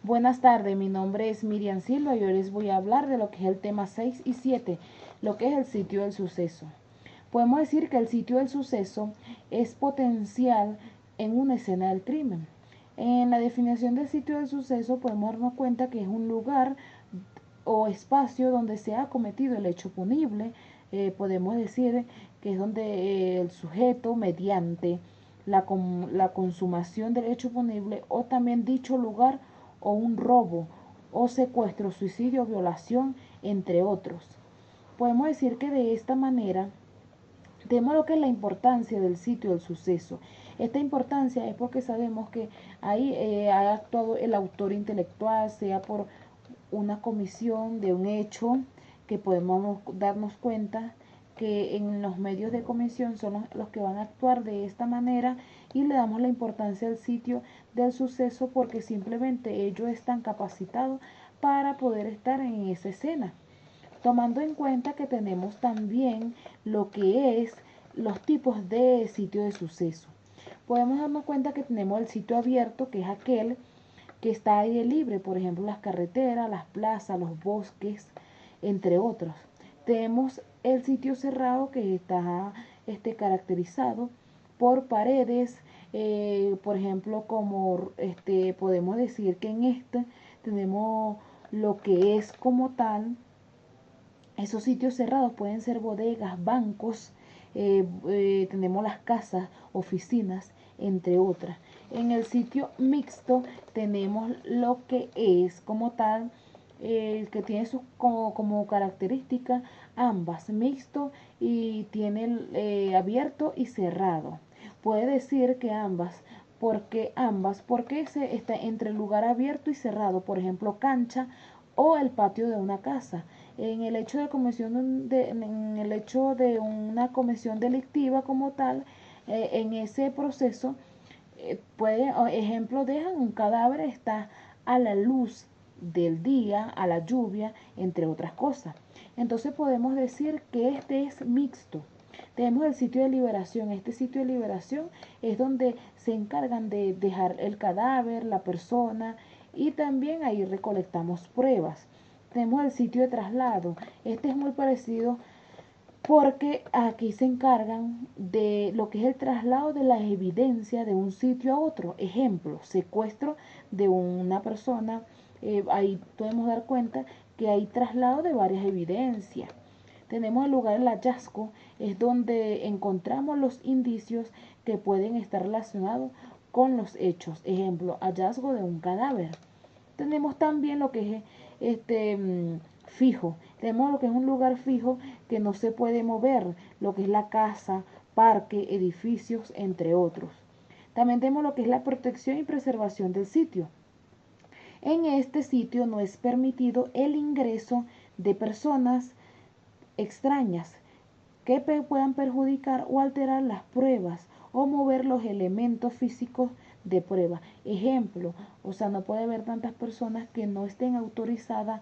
Buenas tardes, mi nombre es Miriam Silva y hoy les voy a hablar de lo que es el tema 6 y 7, lo que es el sitio del suceso. Podemos decir que el sitio del suceso es potencial en una escena del crimen. En la definición del sitio del suceso podemos darnos cuenta que es un lugar o espacio donde se ha cometido el hecho punible. Podemos decir que es donde el sujeto mediante la consumación del hecho punible o también dicho lugar o un robo o secuestro, suicidio, violación, entre otros. Podemos decir que de esta manera tenemos lo que es la importancia del sitio del suceso. Esta importancia es porque sabemos que ahí ha actuado el autor intelectual, sea por una comisión de un hecho, que podemos darnos cuenta que en los medios de comisión son los que van a actuar de esta manera, y le damos la importancia al sitio del suceso porque simplemente ellos están capacitados para poder estar en esa escena, tomando en cuenta que tenemos también lo que es los tipos de sitio de suceso. Podemos darnos cuenta que tenemos el sitio abierto, que es aquel que está aire libre, por ejemplo las carreteras, las plazas, los bosques, entre otros. Tenemos el sitio cerrado, que está caracterizado por paredes, por ejemplo, como podemos decir que en este tenemos lo que es como tal. Esos sitios cerrados pueden ser bodegas, bancos, tenemos las casas, oficinas, entre otras. En el sitio mixto tenemos lo que es como tal, que tiene como característica ambas, mixto y tiene abierto y cerrado. Puede decir que ambas, porque se está entre el lugar abierto y cerrado, por ejemplo, cancha o el patio de una casa. En el hecho en el hecho de una comisión delictiva como tal, en ese proceso ejemplo, dejan un cadáver, está a la luz del día, a la lluvia, entre otras cosas. Entonces podemos decir que este es mixto. Tenemos el sitio de liberación. Este sitio de liberación es donde se encargan de dejar el cadáver, la persona, y también ahí recolectamos pruebas. Tenemos el sitio de traslado. Este es muy parecido porque aquí se encargan de lo que es el traslado de las evidencias de un sitio a otro. Ejemplo, secuestro de una persona, ahí podemos dar cuenta que hay traslado de varias evidencias. Tenemos el lugar del hallazgo, es donde encontramos los indicios que pueden estar relacionados con los hechos. Ejemplo, hallazgo de un cadáver. Tenemos también lo que es fijo. Tenemos lo que es un lugar fijo que no se puede mover, lo que es la casa, parque, edificios, entre otros. También tenemos lo que es la protección y preservación del sitio. En este sitio no es permitido el ingreso de personas extrañas que puedan perjudicar o alterar las pruebas o mover los elementos físicos de prueba. Ejemplo, o sea, no puede haber tantas personas que no estén autorizadas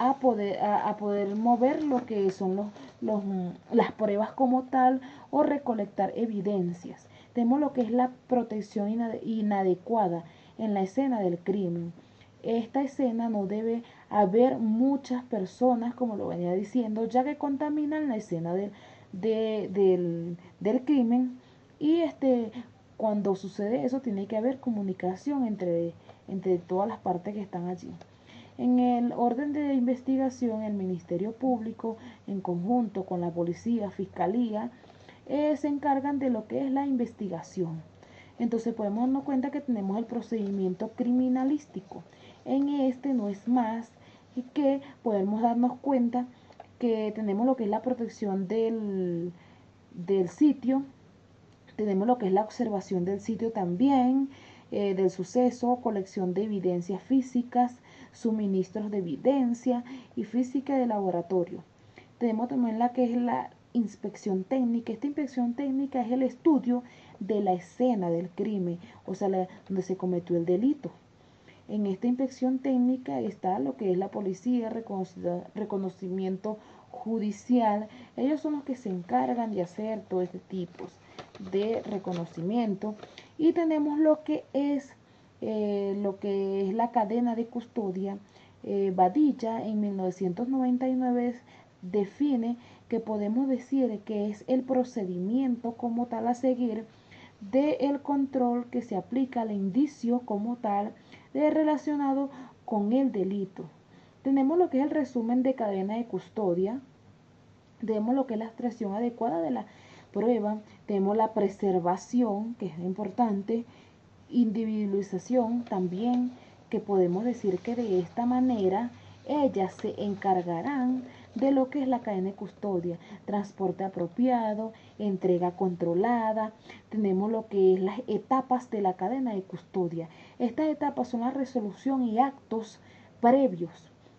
a poder mover lo que son las pruebas como tal o recolectar evidencias. Tenemos lo que es la protección inadecuada en la escena del crimen. Esta escena no debe haber muchas personas, como lo venía diciendo, ya que contaminan la escena del crimen, y cuando sucede eso tiene que haber comunicación entre todas las partes que están allí. En el orden de investigación, el Ministerio Público, en conjunto con la policía, fiscalía, se encargan de lo que es la investigación. Entonces podemos darnos cuenta que tenemos el procedimiento criminalístico. En este no es más que podemos darnos cuenta que tenemos lo que es la protección del sitio, tenemos lo que es la observación del sitio también, del suceso, colección de evidencias físicas, suministros de evidencia y física de laboratorio. Tenemos también la que es la inspección técnica. Esta inspección técnica es el estudio de la escena del crimen, o sea, donde se cometió el delito. En esta inspección técnica está lo que es la policía, reconocimiento judicial. Ellos son los que se encargan de hacer todo este tipo de reconocimiento. Y tenemos lo que es lo que es la cadena de custodia, Badilla en 1999 define que podemos decir que es el procedimiento como tal a seguir del control que se aplica al indicio como tal relacionado con el delito. Tenemos lo que es el resumen de cadena de custodia, tenemos lo que es la extracción adecuada de la prueba, tenemos la preservación, que es importante, individualización también, que podemos decir que de esta manera ellas se encargarán de lo que es la cadena de custodia, transporte apropiado, entrega controlada, tenemos lo que es las etapas de la cadena de custodia. Estas etapas son la resolución y actos previos.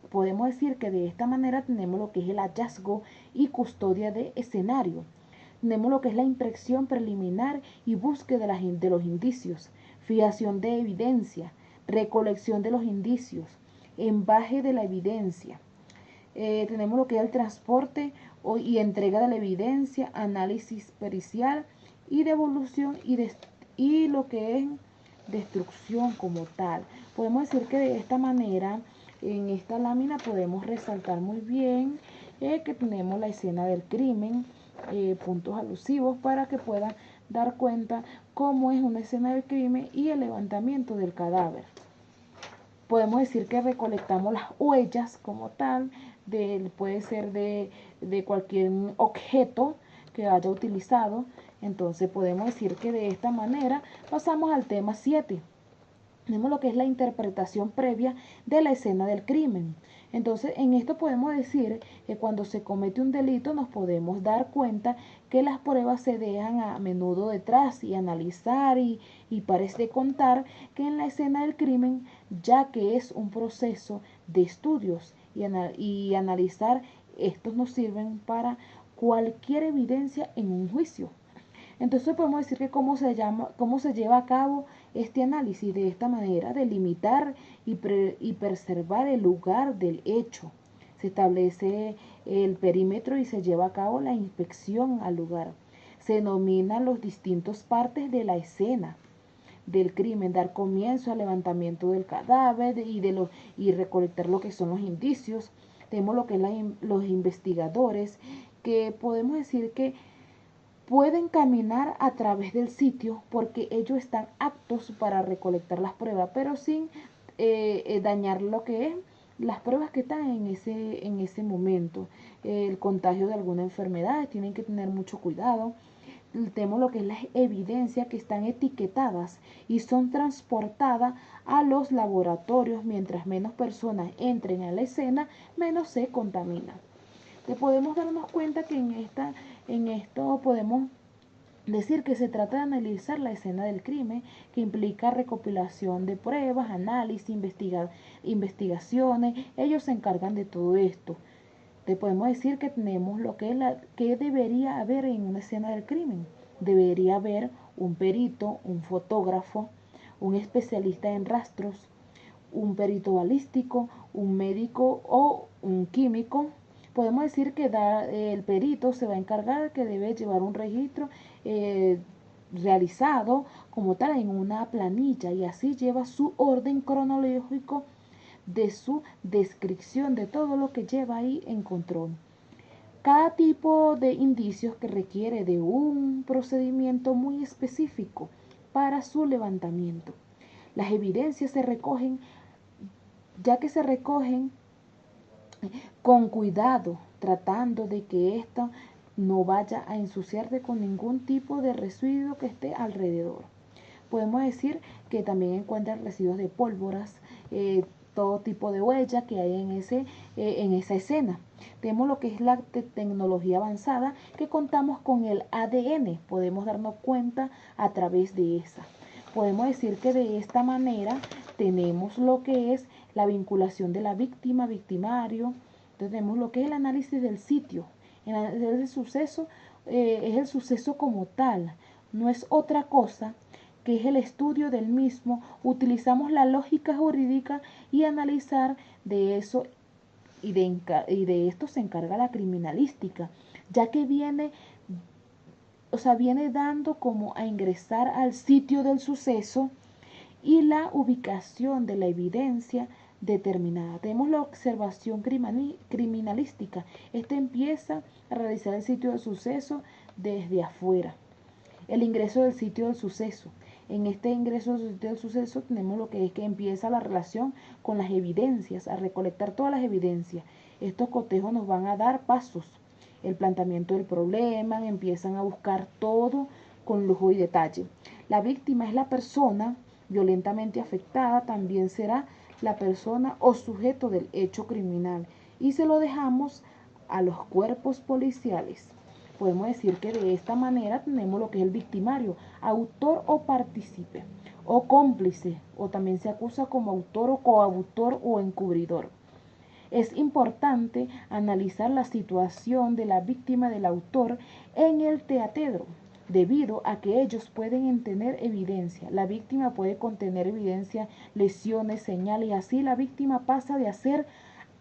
Podemos decir que de esta manera tenemos lo que es el hallazgo y custodia de escenario. Tenemos lo que es la impresión preliminar y búsqueda de los indicios, fijación de evidencia, recolección de los indicios, embaje de la evidencia. Tenemos lo que es el transporte y entrega de la evidencia, análisis pericial y devolución y lo que es destrucción como tal. Podemos decir que de esta manera en esta lámina podemos resaltar muy bien que tenemos la escena del crimen, puntos alusivos para que puedan dar cuenta cómo es una escena del crimen y el levantamiento del cadáver. Podemos decir que recolectamos las huellas como tal, puede ser de cualquier objeto que haya utilizado. Entonces podemos decir que de esta manera pasamos al tema 7. Tenemos lo que es la interpretación previa de la escena del crimen. Entonces, en esto podemos decir que cuando se comete un delito nos podemos dar cuenta que las pruebas se dejan a menudo detrás y analizar y parece contar que en la escena del crimen, ya que es un proceso de estudios y analizar, estos nos sirven para cualquier evidencia en un juicio. Entonces podemos decir que cómo se lleva a cabo este análisis de esta manera, delimitar y preservar el lugar del hecho. Se establece el perímetro y se lleva a cabo la inspección al lugar. Se denominan los distintos partes de la escena del crimen, dar comienzo al levantamiento del cadáver y recolectar lo que son los indicios. Tenemos lo que es los investigadores, que podemos decir que pueden caminar a través del sitio porque ellos están aptos para recolectar las pruebas, pero sin dañar lo que es las pruebas que están en ese momento. El contagio de alguna enfermedad, tienen que tener mucho cuidado. Tenemos lo que es las evidencias que están etiquetadas y son transportadas a los laboratorios. Mientras menos personas entren a la escena, menos se contamina. Podemos darnos cuenta que en esto podemos decir que se trata de analizar la escena del crimen, que implica recopilación de pruebas, análisis, investigaciones. Ellos se encargan de todo esto. Te podemos decir que tenemos lo que que debería haber en una escena del crimen. Debería haber un perito, un fotógrafo, un especialista en rastros, un perito balístico, un médico o un químico. Podemos decir que el perito se va a encargar que debe llevar un registro realizado como tal en una planilla y así lleva su orden cronológico de su descripción de todo lo que lleva ahí en control. Cada tipo de indicios que requiere de un procedimiento muy específico para su levantamiento. Las evidencias se recogen, ya que se recogen con cuidado, tratando de que esto no vaya a ensuciarse con ningún tipo de residuo que esté alrededor. Podemos decir que también encuentran residuos de pólvoras, todo tipo de huella que hay en esa escena. Tenemos lo que es la tecnología avanzada, que contamos con el ADN, podemos darnos cuenta a través de esa. Podemos decir que de esta manera tenemos lo que es la vinculación de la víctima, victimario. Entonces tenemos lo que es el análisis del sitio. El suceso es el suceso como tal, no es otra cosa que es el estudio del mismo. Utilizamos la lógica jurídica y analizar de eso y de esto se encarga la criminalística, ya que viene dando como a ingresar al sitio del suceso y la ubicación de la evidencia determinada. Tenemos la observación criminalística. Este empieza a realizar el sitio del suceso desde afuera. El ingreso del sitio del suceso. En este ingreso del sitio del suceso tenemos lo que es que empieza la relación con las evidencias, a recolectar todas las evidencias. Estos cotejos nos van a dar pasos. El planteamiento del problema, empiezan a buscar todo con lujo y detalle. La víctima es la persona violentamente afectada, también será la persona o sujeto del hecho criminal y se lo dejamos a los cuerpos policiales. Podemos decir que de esta manera tenemos lo que es el victimario, autor o partícipe, o cómplice, o también se acusa como autor o coautor o encubridor. Es importante analizar la situación de la víctima del autor en el teatedro, debido a que ellos pueden tener evidencia. La víctima puede contener evidencia, lesiones, señales, y así la víctima pasa de ser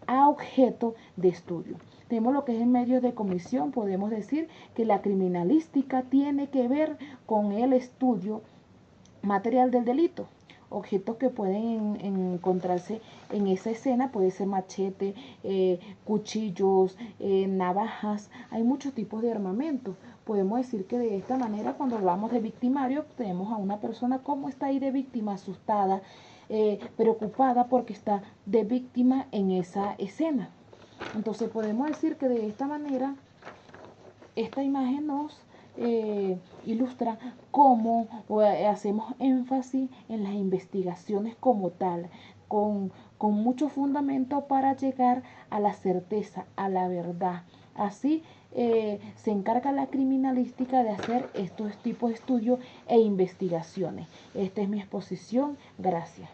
a objeto de estudio. Tenemos lo que es en medios de comisión, podemos decir que la criminalística tiene que ver con el estudio material del delito. Objetos que pueden encontrarse en esa escena, puede ser machete, cuchillos, navajas, hay muchos tipos de armamento. Podemos decir que de esta manera, cuando hablamos de victimario, tenemos a una persona como está ahí de víctima, asustada, preocupada porque está de víctima en esa escena. Entonces podemos decir que de esta manera esta imagen nos ilustra cómo hacemos énfasis en las investigaciones como tal, con mucho fundamento para llegar a la certeza, a la verdad. Así se encarga la criminalística de hacer estos tipos de estudios e investigaciones. Esta es mi exposición. Gracias.